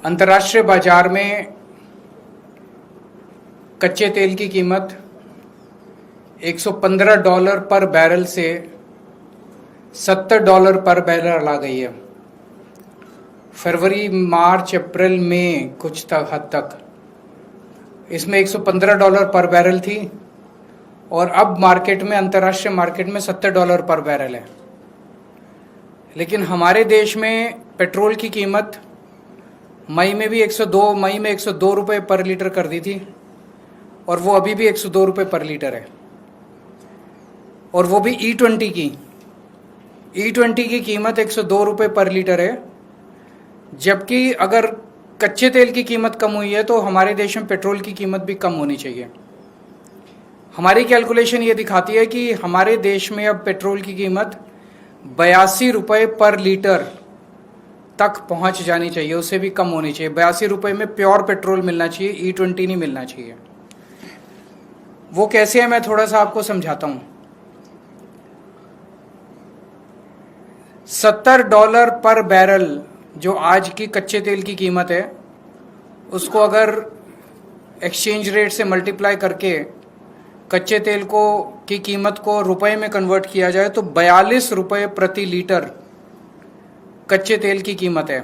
अंतर्राष्ट्रीय बाजार में कच्चे तेल की कीमत $115 पर बैरल से $70 पर बैरल आ गई है। फरवरी, मार्च, अप्रैल, मई कुछ तक हद तक इसमें $115 पर बैरल थी और अब मार्केट में, अंतर्राष्ट्रीय मार्केट में $70 पर बैरल है। लेकिन हमारे देश में पेट्रोल की कीमत मई में 102 रुपये पर लीटर कर दी थी और वो अभी भी 102 रुपये पर लीटर है, और वो भी E20 की कीमत 102 रुपये पर लीटर है। जबकि अगर कच्चे तेल की कीमत कम हुई है तो हमारे देश में पेट्रोल की कीमत भी कम होनी चाहिए। हमारी कैलकुलेशन ये दिखाती है कि हमारे देश में अब पेट्रोल की कीमत 82 रुपये पर लीटर तक पहुंच जानी चाहिए, उससे भी कम होनी चाहिए। 82 रुपये में प्योर पेट्रोल मिलना चाहिए, E20 नहीं मिलना चाहिए। वो कैसे है, मैं थोड़ा सा आपको समझाता हूं। $70 पर बैरल जो आज की कच्चे तेल की कीमत है, उसको अगर एक्सचेंज रेट से मल्टीप्लाई करके कच्चे तेल की कीमत को रुपए में कन्वर्ट किया जाए तो 42 रुपये प्रति लीटर कच्चे तेल की कीमत है।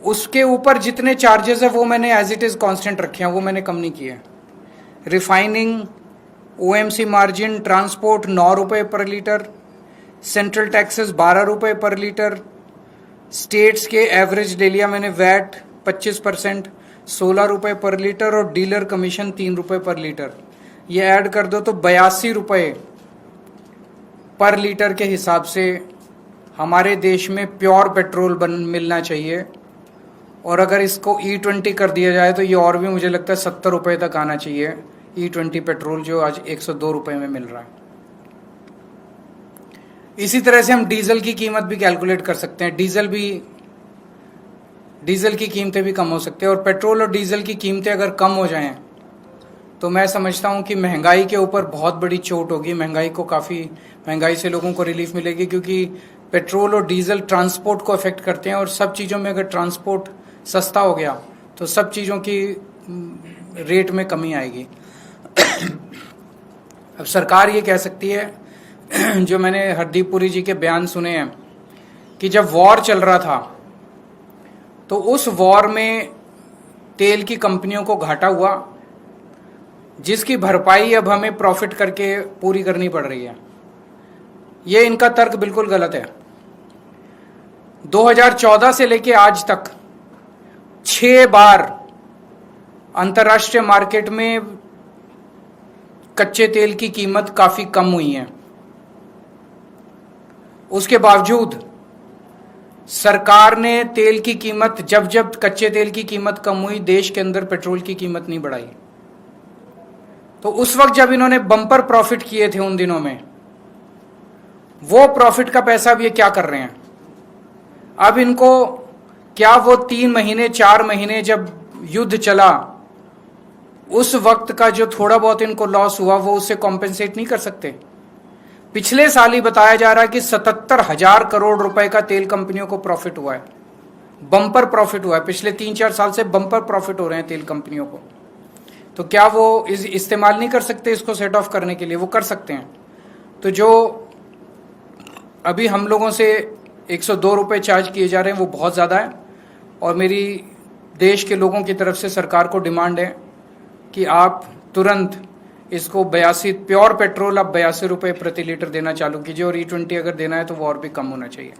उसके ऊपर जितने चार्जेस है वो मैंने एज इट इज कांस्टेंट रखे हैं, वो मैंने कम नहीं किए। रिफाइनिंग, OMC मार्जिन, ट्रांसपोर्ट 9 रुपये पर लीटर, सेंट्रल टैक्सेस 12 रुपये पर लीटर, स्टेट्स के एवरेज ले लिया मैंने वैट 25%, 16 रुपये पर लीटर, और डीलर कमीशन 3 रुपये पर लीटर। ये ऐड कर दो तो 82 रुपये पर लीटर के हिसाब से हमारे देश में प्योर पेट्रोल मिलना चाहिए। और अगर इसको E20 कर दिया जाए तो ये और भी मुझे लगता है 70 रुपये तक आना चाहिए, E20 पेट्रोल जो आज 102 रुपये में मिल रहा है। इसी तरह से हम डीजल की कीमत भी कैलकुलेट कर सकते हैं। डीजल की कीमतें भी कम हो सकती है, और पेट्रोल और डीजल की कीमतें अगर कम हो जाएं तो मैं समझता हूं कि महंगाई के ऊपर बहुत बड़ी चोट होगी। महंगाई से लोगों को रिलीफ मिलेगी, क्योंकि पेट्रोल और डीजल ट्रांसपोर्ट को अफेक्ट करते हैं, और सब चीज़ों में अगर ट्रांसपोर्ट सस्ता हो गया तो सब चीज़ों की रेट में कमी आएगी। अब सरकार ये कह सकती है, जो मैंने हरदीप पुरी जी के बयान सुने हैं, कि जब वॉर चल रहा था तो उस वॉर में तेल की कंपनियों को घाटा हुआ, जिसकी भरपाई अब हमें प्रॉफिट करके पूरी करनी पड़ रही है। ये इनका तर्क बिल्कुल गलत है। 2014 से लेके आज तक 6 बार अंतर्राष्ट्रीय मार्केट में कच्चे तेल की कीमत काफी कम हुई है। उसके बावजूद सरकार ने तेल की कीमत, जब कच्चे तेल की कीमत कम हुई, देश के अंदर पेट्रोल की कीमत नहीं बढ़ाई। तो उस वक्त जब इन्होंने बम्पर प्रॉफिट किए थे उन दिनों में, वो प्रॉफिट का पैसा अब ये क्या कर रहे हैं? अब इनको क्या वो 3 महीने 4 महीने जब युद्ध चला उस वक्त का जो थोड़ा बहुत इनको लॉस हुआ वो उससे कॉम्पेंसेट नहीं कर सकते? पिछले साल ही बताया जा रहा है कि 77,000 करोड़ रुपए का तेल कंपनियों को प्रॉफिट हुआ है, बम्पर प्रॉफिट हुआ है। पिछले 3-4 साल से बम्पर प्रॉफिट हो रहे हैं तेल कंपनियों को। तो क्या वो इस्तेमाल नहीं कर सकते इसको सेट ऑफ करने के लिए? वो कर सकते हैं। तो जो अभी हम लोगों से 102 रुपये चार्ज किए जा रहे हैं वो बहुत ज़्यादा है, और मेरी देश के लोगों की तरफ से सरकार को डिमांड है कि आप तुरंत इसको 82 प्योर पेट्रोल अब 82 रुपये प्रति लीटर देना चालू कीजिए, और E20 अगर देना है तो वो और भी कम होना चाहिए।